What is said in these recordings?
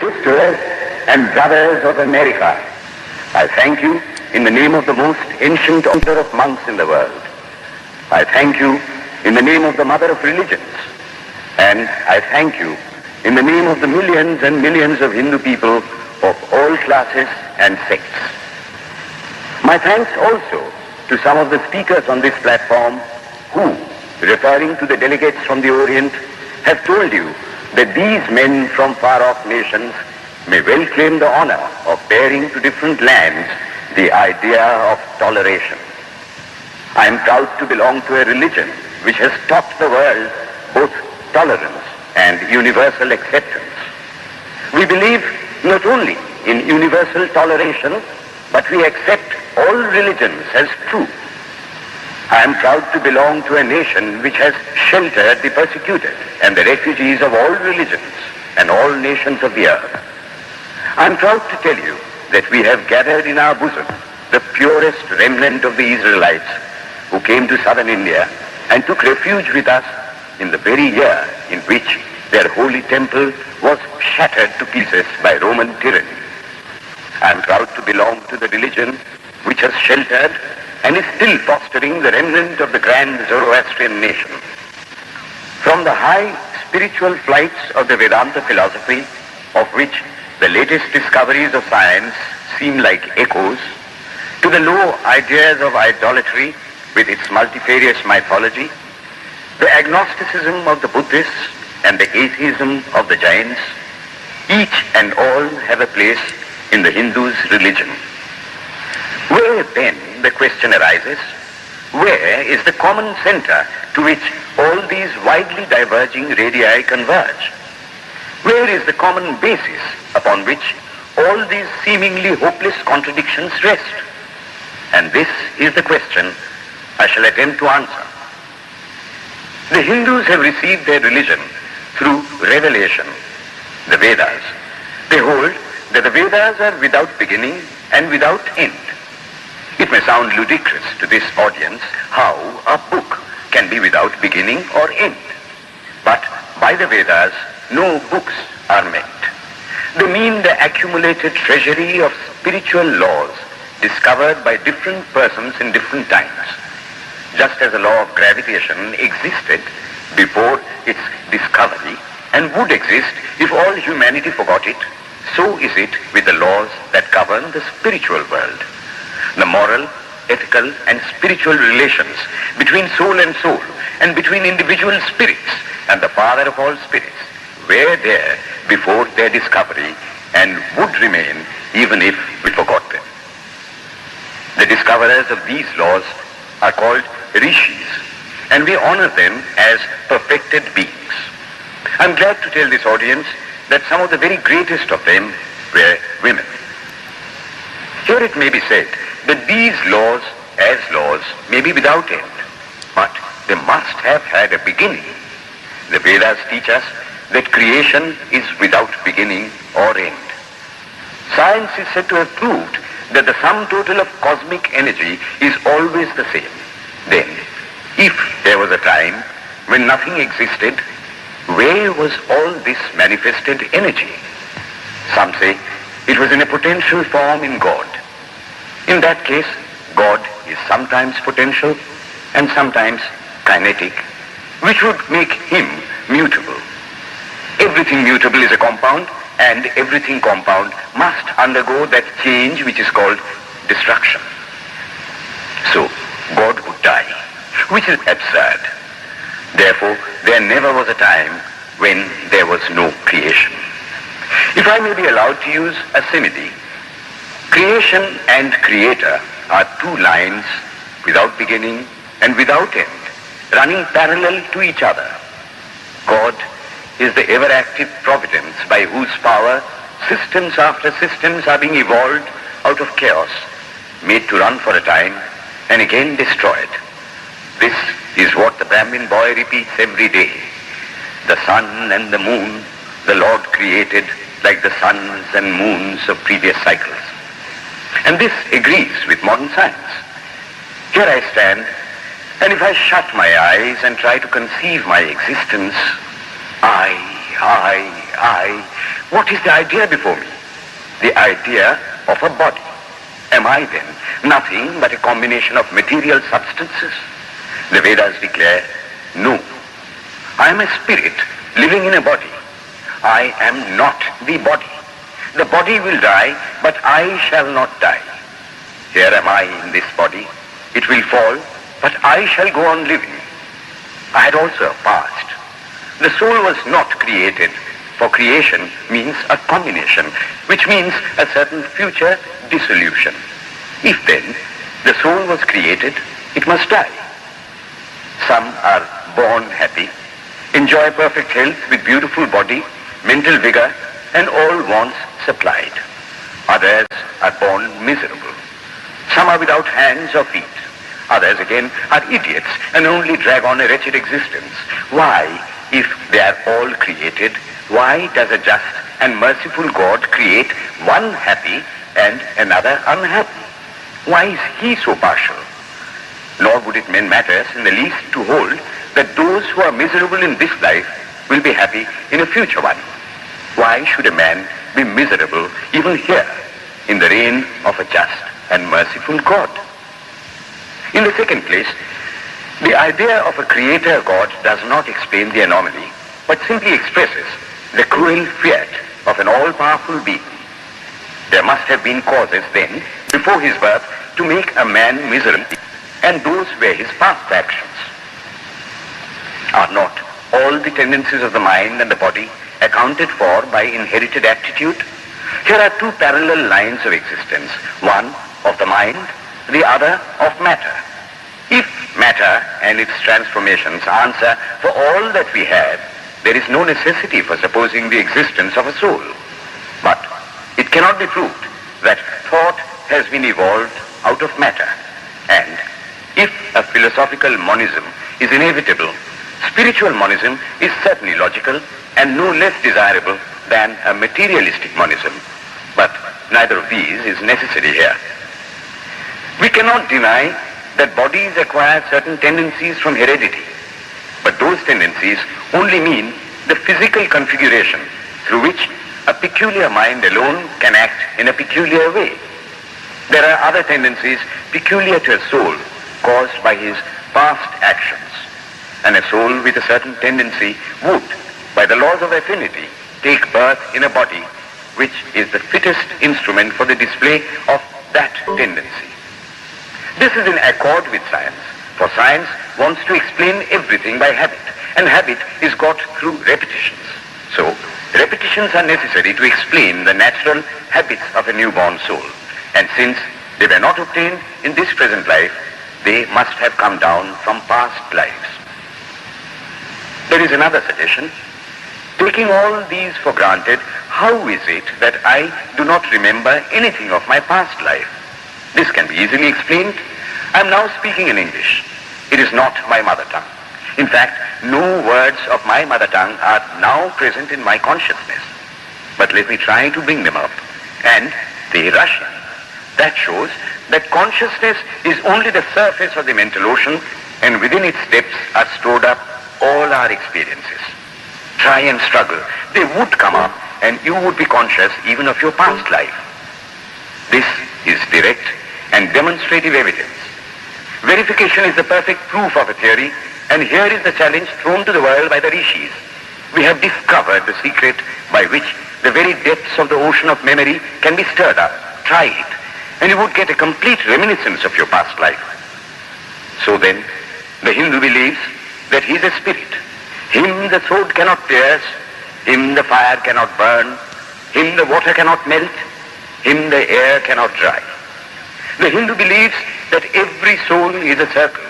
sisters and brothers of America, I thank you in the name of the most ancient order of monks in the world. I thank you in the name of the mother of religions. And I thank you in the name of the millions and millions of Hindu people of all classes and sects. My thanks also to some of the speakers on this platform who, referring to the delegates from the Orient, have told you that these men from far-off nations may well claim the honor of bearing to different lands the idea of toleration. I am proud to belong to a religion which has taught the world both tolerance and universal acceptance. We believe not only in universal toleration, but we accept all religions as true. I am proud to belong to a nation which has sheltered the persecuted and the refugees of all religions and all nations of the earth. I am proud to tell you that we have gathered in our bosom the purest remnant of the Israelites who came to southern India and took refuge with us in the very year in which their holy temple was shattered to pieces by Roman tyranny. I am proud to belong to the religion which has sheltered and is still fostering the remnant of the grand Zoroastrian nation. From the high spiritual flights of the Vedanta philosophy, of which the latest discoveries of science seem like echoes, to the low ideas of idolatry with its multifarious mythology, the agnosticism of the Buddhists and the atheism of the Jains, each and all have a place in the Hindu's religion. Where then, the question arises, where is the common center to which all these widely diverging radii converge? Where is the common basis upon which all these seemingly hopeless contradictions rest? And this is the question I shall attempt to answer. The Hindus have received their religion through revelation, the Vedas. They hold that the Vedas are without beginning and without end. It may sound ludicrous to this audience how a book can be without beginning or end. But by the Vedas, no books are meant. They mean the accumulated treasury of spiritual laws discovered by different persons in different times. Just as the law of gravitation existed before its discovery and would exist if all humanity forgot it, so is it with the laws that govern the spiritual world. The moral, ethical, and spiritual relations between soul and between individual spirits and the Father of all spirits were there before their discovery and would remain even if we forgot them. The discoverers of these laws are called rishis, and we honor them as perfected beings. I'm glad to tell this audience that some of the very greatest of them were women. Here it may be said that these laws, as laws, may be without end, but they must have had a beginning. The Vedas teach us that creation is without beginning or end. Science is said to have proved that the sum total of cosmic energy is always the same. Then, if there was a time when nothing existed, where was all this manifested energy? Some say it was in a potential form in God. In that case, God is sometimes potential and sometimes kinetic, which would make him mutable. Everything mutable is a compound, and everything compound must undergo that change which is called destruction. So, God would die, which is absurd. Therefore, there never was a time when there was no creation. If I may be allowed to use a simile, creation and creator are two lines without beginning and without end, running parallel to each other. God is the ever-active providence by whose power systems after systems are being evolved out of chaos, made to run for a time and again destroyed. This is what the Brahmin boy repeats every day. The sun and the moon the Lord created like the suns and moons of previous cycles. And this agrees with modern science. Here I stand, and if I shut my eyes and try to conceive my existence, I, What is the idea before me? The idea of a body. Am I then nothing but a combination of material substances? The Vedas declare, no. I am a spirit living in a body. I am not the body. The body will die, but I shall not die. Here am I in this body. It will fall, but I shall go on living. I had also a past. The soul was not created, for creation means a combination, which means a certain future dissolution. If then the soul was created, it must die. Some are born happy, enjoy perfect health with beautiful body, mental vigor, and all wants supplied. Others are born miserable. Some are without hands or feet. Others again are idiots and only drag on a wretched existence. Why, if they are all created, why does a just and merciful God create one happy and another unhappy? Why is he so partial? Nor would it matter in the least to hold that those who are miserable in this life will be happy in a future one. Why should a man be miserable even here in the reign of a just and merciful God? In the second place, the idea of a creator God does not explain the anomaly, but simply expresses the cruel fiat of an all-powerful being. There must have been causes then, before his birth, to make a man miserable, and those were his past actions. Are not all the tendencies of the mind and the body accounted for by inherited aptitude? Here are two parallel lines of existence, one of the mind, the other of matter. If matter and its transformations answer for all that we have, there is no necessity for supposing the existence of a soul. But it cannot be proved that thought has been evolved out of matter. And if a philosophical monism is inevitable, spiritual monism is certainly logical and no less desirable than a materialistic monism. But neither of these is necessary here. We cannot deny that bodies acquire certain tendencies from heredity, but those tendencies only mean the physical configuration through which a peculiar mind alone can act in a peculiar way. There are other tendencies peculiar to a soul caused by his past actions, and a soul with a certain tendency would, by the laws of affinity, take birth in a body which is the fittest instrument for the display of that tendency. This is in accord with science, for science wants to explain everything by habit, and habit is got through repetitions. So, repetitions are necessary to explain the natural habits of a newborn soul, and since they were not obtained in this present life, they must have come down from past lives. There is another suggestion. Taking all these for granted, how is it that I do not remember anything of my past life? This can be easily explained. I am now speaking in English. It is not my mother tongue. In fact, no words of my mother tongue are now present in my consciousness. But let me try to bring them up, and they rush in. That shows that consciousness is only the surface of the mental ocean, and within its depths are stored up all our experiences. Try and struggle. They would come up, and you would be conscious even of your past life. This is direct and demonstrative evidence. Verification is the perfect proof of a theory, and here is the challenge thrown to the world by the rishis. We have discovered the secret by which the very depths of the ocean of memory can be stirred up. Try it, and you would get a complete reminiscence of your past life. So then, the Hindu believes that he is a spirit. Him the sword cannot pierce, him the fire cannot burn, him the water cannot melt, him the air cannot dry. The Hindu believes that every soul is a circle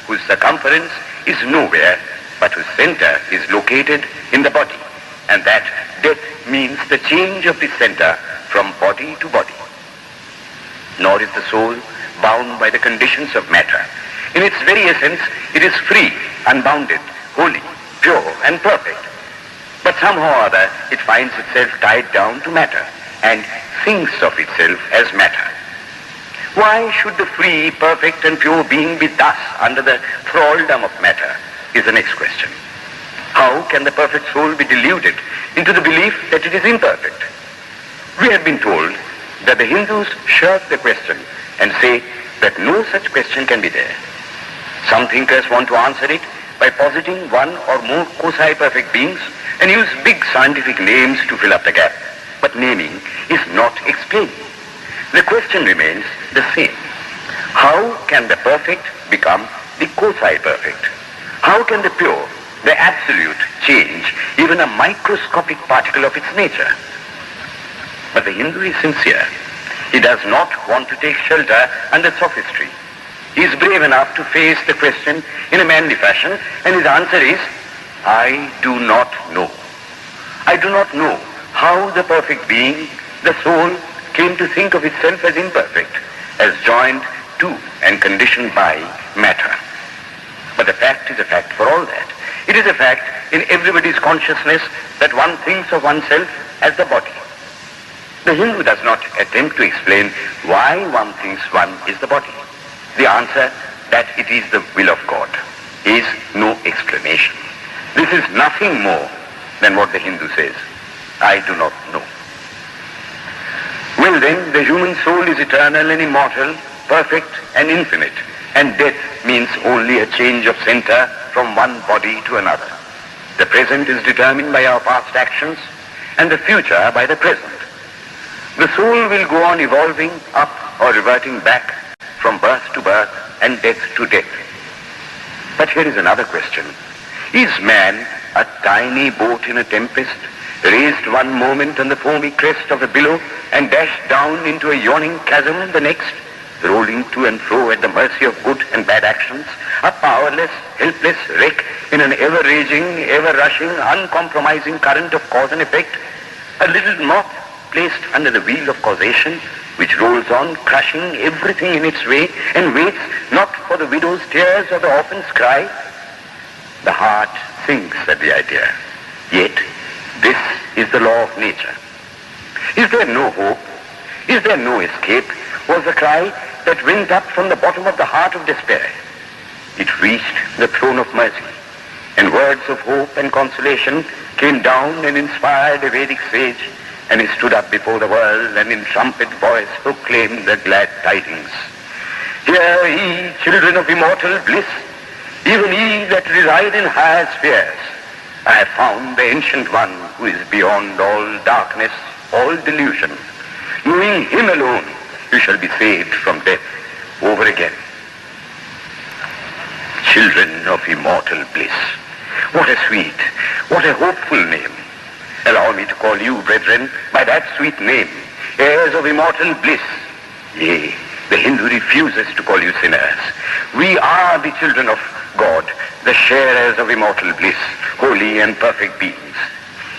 whose circumference is nowhere, but whose center is located in the body, and that death means the change of the center from body to body. Nor is the soul bound by the conditions of matter. In its very essence, it is free, unbounded, holy, pure, and perfect. But somehow or other, it finds itself tied down to matter and thinks of itself as matter. Why should the free, perfect, and pure being be thus under the thraldom of matter is the next question. How can the perfect soul be deluded into the belief that it is imperfect? We have been told that the Hindus shirk the question and say that no such question can be there. Some thinkers want to answer it by positing one or more quasi-perfect beings and use big scientific names to fill up the gap. But naming is not explaining. The question remains the same. How can the perfect become the quasi-perfect? How can the pure, the absolute, change even a microscopic particle of its nature? But the Hindu is sincere. He does not want to take shelter under sophistry. He is brave enough to face the question in a manly fashion, and his answer is, I do not know. I do not know how the perfect being, the soul, came to think of itself as imperfect, as joined to and conditioned by matter. But the fact is a fact for all that. It is a fact in everybody's consciousness that one thinks of oneself as the body. The Hindu does not attempt to explain why one thinks one is the body. The answer that it is the will of God is no explanation. This is nothing more than what the Hindu says, I do not know. Well then, the human soul is eternal and immortal, perfect and infinite, and death means only a change of center from one body to another. The present is determined by our past actions, and the future by the present. The soul will go on evolving up or reverting back from birth to birth and death to death. But here is another question. Is man a tiny boat in a tempest, raised one moment on the foamy crest of a billow and dashed down into a yawning chasm the next, rolling to and fro at the mercy of good and bad actions, a powerless, helpless wreck in an ever-raging, ever-rushing, uncompromising current of cause and effect, a little moth placed under the wheel of causation, which rolls on, crushing everything in its way, and waits not for the widow's tears or the orphan's cry? The heart sinks at the idea. Yet, this is the law of nature. Is there no hope? Is there no escape? Was the cry that went up from the bottom of the heart of despair. It reached the throne of mercy, and words of hope and consolation came down and inspired a Vedic sage, and he stood up before the world and in trumpet voice proclaimed the glad tidings. Hear ye, children of immortal bliss, even ye that reside in higher spheres. I have found the ancient one who is beyond all darkness, all delusion. Knowing him alone, you shall be saved from death over again. Children of immortal bliss. What a sweet, what a hopeful name. Allow me to call you, brethren, by that sweet name, heirs of immortal bliss. Yea, the Hindu refuses to call you sinners. We are the children of God, the sharers of immortal bliss, holy and perfect beings.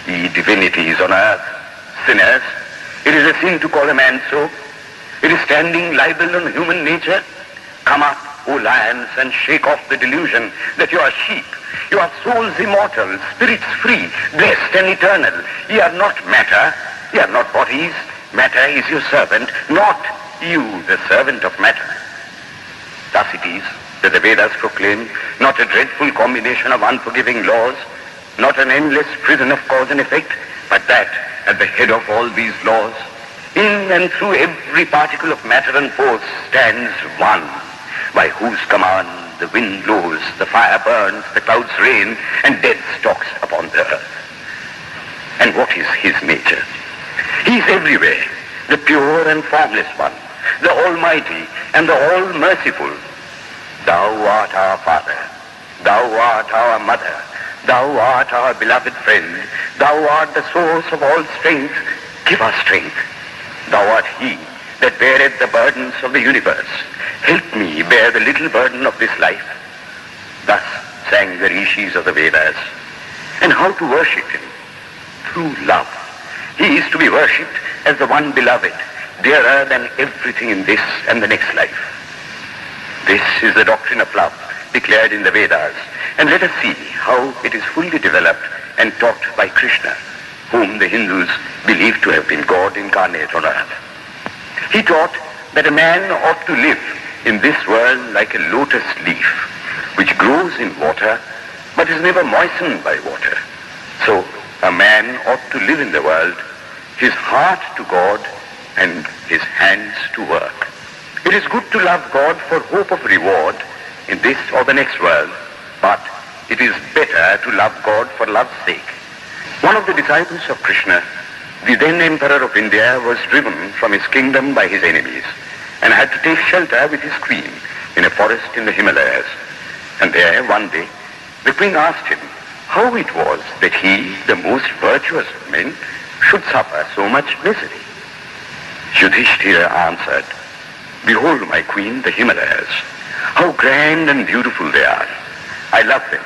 Ye divinities on earth, sinners, it is a sin to call a man so. It is standing libel on human nature. Come up, O lions, and shake off the delusion that you are sheep. You are souls immortal, spirits free, blessed and eternal. Ye are not matter, ye are not bodies. Matter is your servant, not you the servant of matter. Thus it is that the Vedas proclaim not a dreadful combination of unforgiving laws, not an endless prison of cause and effect, but that at the head of all these laws, in and through every particle of matter and force, stands one, by whose command the wind blows, the fire burns, the clouds rain, and death stalks upon the earth. And what is his nature? He is everywhere, the pure and formless one, the almighty and the all-merciful. Thou art our Father, thou art our Mother, thou art our beloved friend, thou art the source of all strength. Give us strength. Thou art he that beareth the burdens of the universe. Help me bear the little burden of this life. Thus sang the rishis of the Vedas. And how to worship him? Through love. He is to be worshipped as the one beloved, dearer than everything in this and the next life. This is the doctrine of love declared in the Vedas, and let us see how it is fully developed and taught by Krishna, whom the Hindus believe to have been God incarnate on earth. He taught that a man ought to live in this world like a lotus leaf, which grows in water, but is never moistened by water. So a man ought to live in the world, his heart to God and his hands to work. It is good to love God for hope of reward in this or the next world, but it is better to love God for love's sake. One of the disciples of Krishna, the then Emperor of India, was driven from his kingdom by his enemies and had to take shelter with his queen in a forest in the Himalayas. And there, one day, the queen asked him how it was that he, the most virtuous of men, should suffer so much misery. Yudhishthira answered, "Behold, my queen, the Himalayas. How grand and beautiful they are. I love them.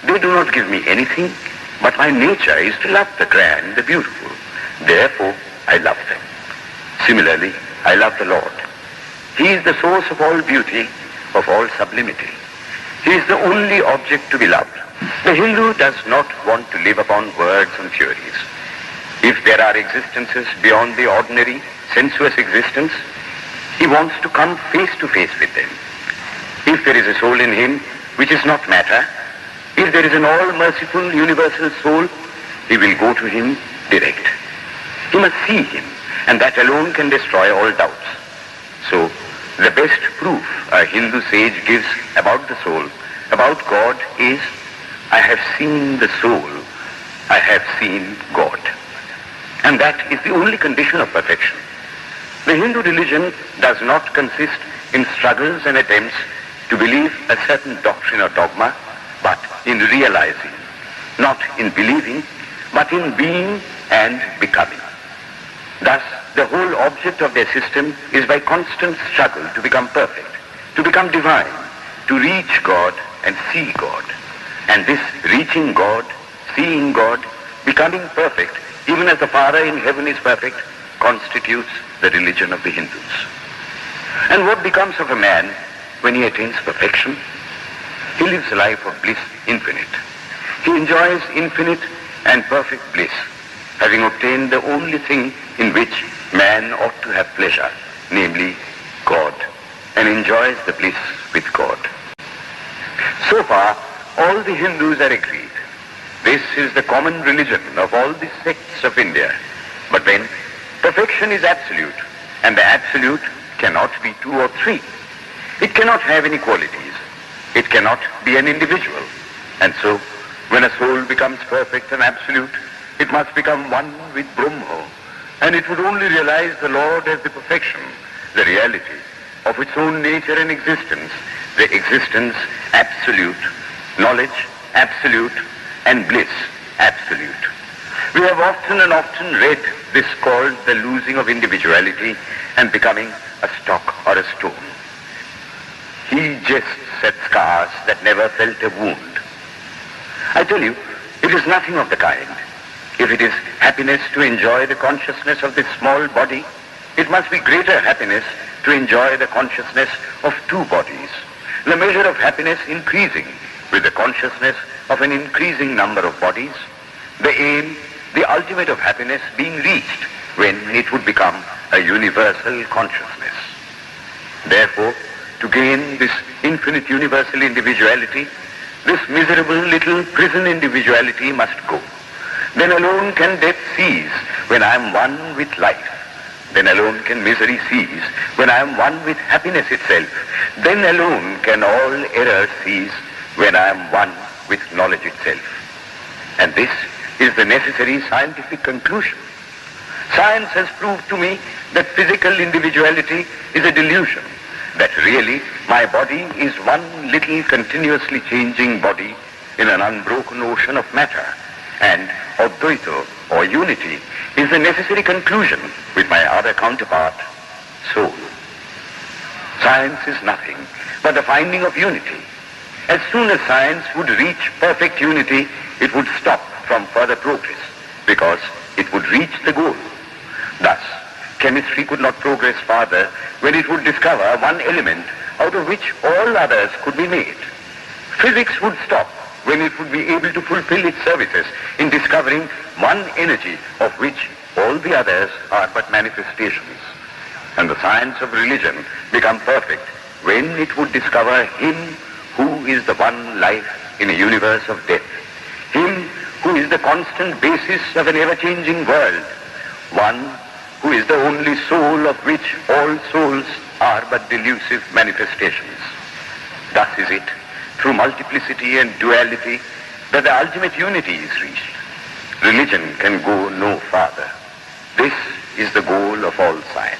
They do not give me anything, but my nature is to love the grand, the beautiful. Therefore, I love them. Similarly, I love the Lord. He is the source of all beauty, of all sublimity. He is the only object to be loved. The Hindu does not want to live upon words and theories. If there are existences beyond the ordinary, sensuous existence, he wants to come face to face with them. If there is a soul in him which is not matter, if there is an all-merciful universal soul, he will go to him direct. He must see him, and that alone can destroy all doubts. So, the best proof a Hindu sage gives about the soul, about God, is, I have seen the soul, I have seen God. And that is the only condition of perfection. The Hindu religion does not consist in struggles and attempts to believe a certain doctrine or dogma, but in realizing, not in believing, but in being and becoming. Thus, the whole object of their system is by constant struggle to become perfect, to become divine, to reach God and see God. And this reaching God, seeing God, becoming perfect, even as the Father in heaven is perfect, constitutes the religion of the Hindus. And what becomes of a man when he attains perfection? He lives a life of bliss infinite. He enjoys infinite and perfect bliss, having obtained the only thing in which man ought to have pleasure, namely God, and enjoys the bliss with God. So far, all the Hindus are agreed. This is the common religion of all the sects of India. But then, perfection is absolute, and the absolute cannot be two or three. It cannot have any qualities. It cannot be an individual. And so, when a soul becomes perfect and absolute, it must become one with Brahma, and it would only realize the Lord as the perfection, the reality of its own nature and existence, the existence absolute, knowledge absolute, and bliss absolute. We have often and often read this called the losing of individuality and becoming a stock or a stone. He jests at scars that never felt a wound. I tell you, it is nothing of the kind. If it is happiness to enjoy the consciousness of this small body, it must be greater happiness to enjoy the consciousness of two bodies, the measure of happiness increasing with the consciousness of an increasing number of bodies, the aim, the ultimate of happiness being reached when it would become a universal consciousness. Therefore, to gain this infinite universal individuality, this miserable little prison individuality must go. Then alone can death cease when I am one with life. Then alone can misery cease when I am one with happiness itself. Then alone can all error cease when I am one with knowledge itself. And this is the necessary scientific conclusion. Science has proved to me that physical individuality is a delusion, that really my body is one little continuously changing body in an unbroken ocean of matter, and Advaita, or unity, is the necessary conclusion with my other counterpart, soul. Science is nothing but the finding of unity. As soon as science would reach perfect unity, it would stop from further progress, because it would reach the goal. Thus, chemistry could not progress farther when it would discover one element out of which all others could be made. Physics would stop when it would be able to fulfill its services in discovering one energy of which all the others are but manifestations. And the science of religion become perfect when it would discover Him who is the one life in a universe of death. Him who is the constant basis of an ever-changing world, one who is the only soul of which all souls are but delusive manifestations. Thus is it, through multiplicity and duality, that the ultimate unity is reached. Religion can go no farther. This is the goal of all science.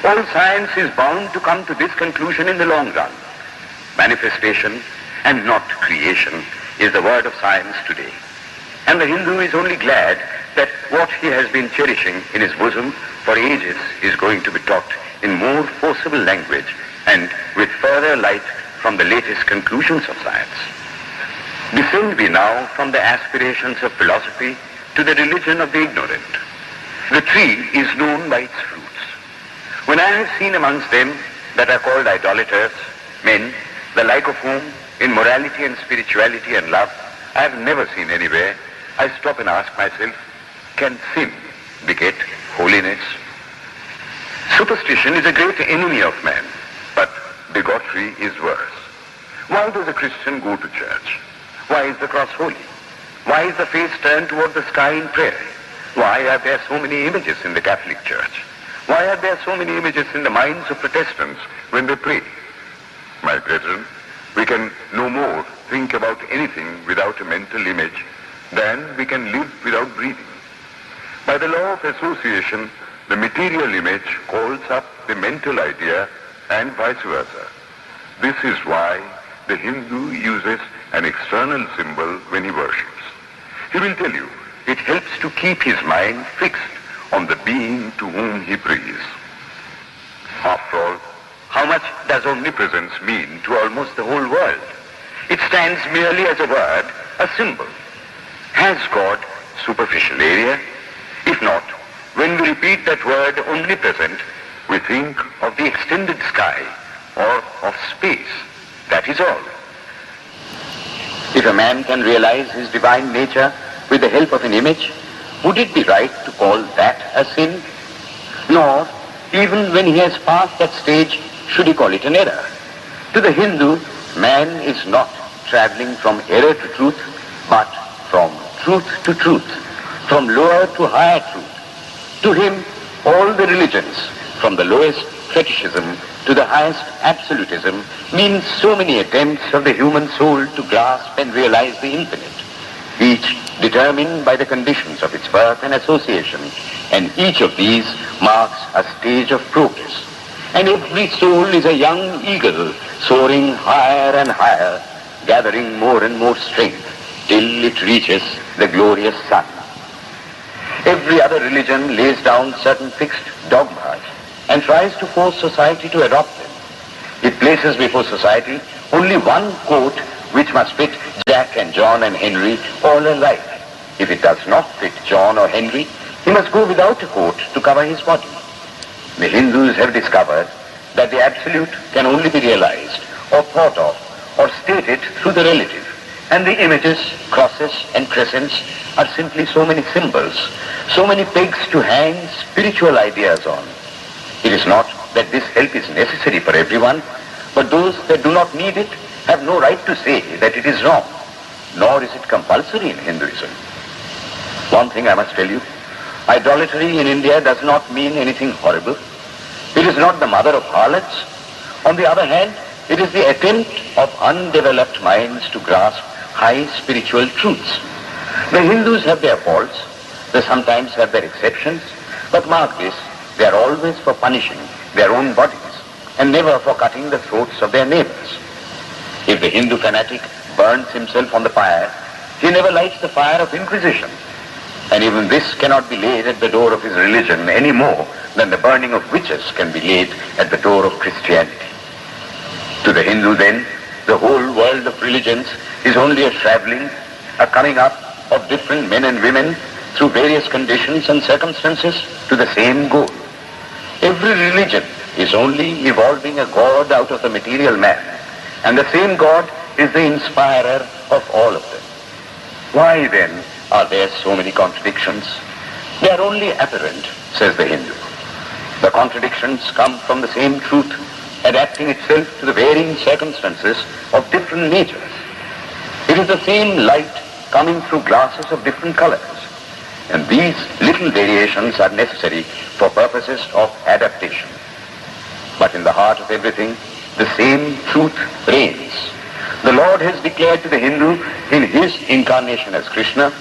All science is bound to come to this conclusion in the long run. Manifestation and not creation is the word of science today. And the Hindu is only glad that what he has been cherishing in his bosom for ages is going to be taught in more forcible language and with further light from the latest conclusions of science. Descend we now from the aspirations of philosophy to the religion of the ignorant. The tree is known by its fruits. When I have seen amongst them that are called idolaters, men, the like of whom in morality and spirituality and love I have never seen anywhere, I stop and ask myself, can sin beget holiness? Superstition is a great enemy of man, but bigotry is worse. Why does a Christian go to church? Why is the cross holy? Why is the face turned toward the sky in prayer? Why are there so many images in the Catholic Church? Why are there so many images in the minds of Protestants when they pray? My brethren, we can no more think about anything without a mental image than we can live without breathing. By the law of association, the material image calls up the mental idea and vice versa. This is why the Hindu uses an external symbol when he worships. He will tell you it helps to keep his mind fixed on the being to whom he prays. After all, how much does omnipresence mean to almost the whole world? It stands merely as a word, a symbol. Has God superficial area? If not, when we repeat that word omnipresent, we think of the extended sky or of space. That is all. If a man can realize his divine nature with the help of an image, would it be right to call that a sin? Nor, even when he has passed that stage, should he call it an error. To the Hindu, man is not traveling from error to truth, but from truth to truth, from lower to higher truth. To him, all the religions, from the lowest fetishism to the highest absolutism, means so many attempts of the human soul to grasp and realize the infinite, each determined by the conditions of its birth and association, and each of these marks a stage of progress. And every soul is a young eagle soaring higher and higher, gathering more and more strength till it reaches the glorious sun. Every other religion lays down certain fixed dogmas and tries to force society to adopt them. It places before society only one coat which must fit Jack and John and Henry all alike. If it does not fit John or Henry, he must go without a coat to cover his body. The Hindus have discovered that the absolute can only be realized or thought of or stated through the relative, and the images, crosses and crescents are simply so many symbols, so many pegs to hang spiritual ideas on. It is not that this help is necessary for everyone, but those that do not need it have no right to say that it is wrong, nor is it compulsory in Hinduism. One thing I must tell you, idolatry in India does not mean anything horrible. It is not the mother of harlots. On the other hand, it is the attempt of undeveloped minds to grasp high spiritual truths. The Hindus have their faults, they sometimes have their exceptions, but mark this, they are always for punishing their own bodies and never for cutting the throats of their neighbors. If the Hindu fanatic burns himself on the fire, he never lights the fire of Inquisition. And even this cannot be laid at the door of his religion any more than the burning of witches can be laid at the door of Christianity. To the Hindu then, the whole world of religions is only a traveling, a coming up of different men and women through various conditions and circumstances to the same goal. Every religion is only evolving a God out of the material man, and the same God is the inspirer of all of them. Why then are there so many contradictions? They are only apparent, says the Hindu. The contradictions come from the same truth, adapting itself to the varying circumstances of different natures. It is the same light coming through glasses of different colors. And these little variations are necessary for purposes of adaptation. But in the heart of everything, the same truth reigns. The Lord has declared to the Hindu in his incarnation as Krishna,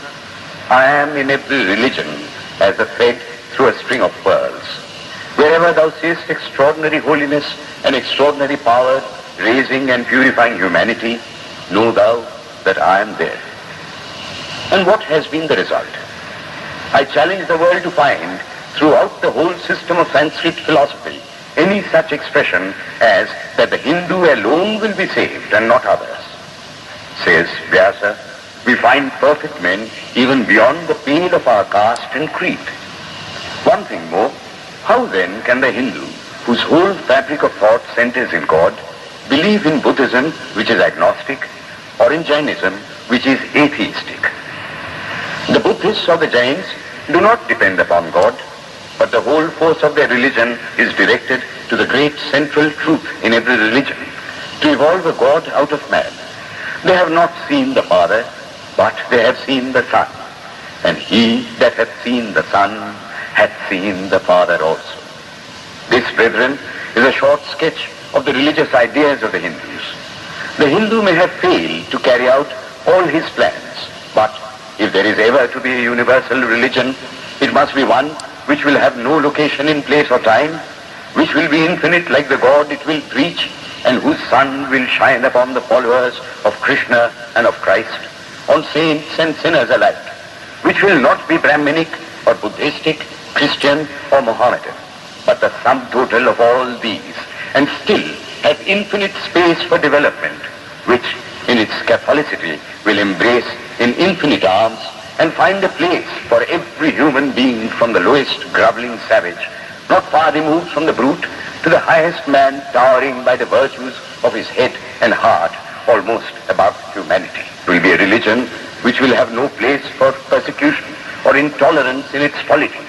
I am in every religion as a thread through a string of pearls. Wherever thou seest extraordinary holiness and extraordinary power raising and purifying humanity, know thou that I am there. And what has been the result? I challenge the world to find throughout the whole system of Sanskrit philosophy any such expression as that the Hindu alone will be saved and not others. Says Vyasa, we find perfect men even beyond the pale of our caste and creed. One thing more, how then can the Hindu, whose whole fabric of thought centers in God, believe in Buddhism, which is agnostic, or in Jainism, which is atheistic? The Buddhists or the Jains do not depend upon God, but the whole force of their religion is directed to the great central truth in every religion, to evolve a God out of man. They have not seen the Father, but they have seen the Son. And he that hath seen the Son hath seen the Father also. This, brethren, is a short sketch of the religious ideas of the Hindus. The Hindu may have failed to carry out all his plans, but if there is ever to be a universal religion, it must be one which will have no location in place or time, which will be infinite like the God it will preach, and whose sun will shine upon the followers of Krishna and of Christ, on saints and sinners alike, which will not be Brahminic or Buddhistic, Christian or Mohammedan, but the sum total of all these, and still have infinite space for development, which in its Catholicity will embrace in infinite arms and find a place for every human being, from the lowest groveling savage, not far removed from the brute, to the highest man towering by the virtues of his head and heart almost above humanity. It will be a religion which will have no place for persecution or intolerance in its polity,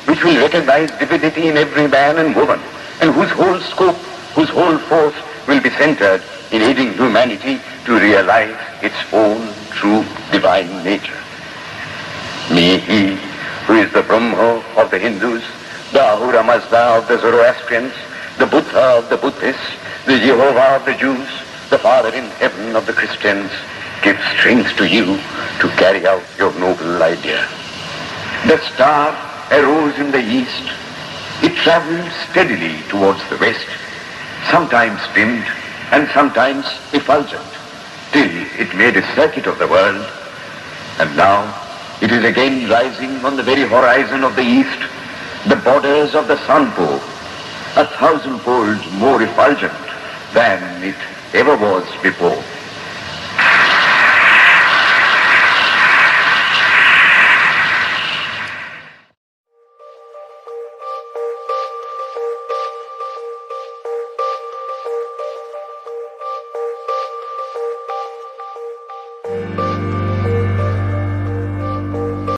which will recognize divinity in every man and woman, and whose whole scope, whose whole force will be centered in aiding humanity to realize its own true divine nature. May he, who is the Brahma of the Hindus, the Ahura Mazda of the Zoroastrians, the Buddha of the Buddhists, the Jehovah of the Jews, the Father in heaven of the Christians, give strength to you to carry out your noble idea. The star arose in the east. It traveled steadily towards the west, sometimes dimmed and sometimes effulgent, till it made a circuit of the world, and now it is again rising on the very horizon of the east, the borders of the sun pole, 1,000-fold more effulgent than it ever was before.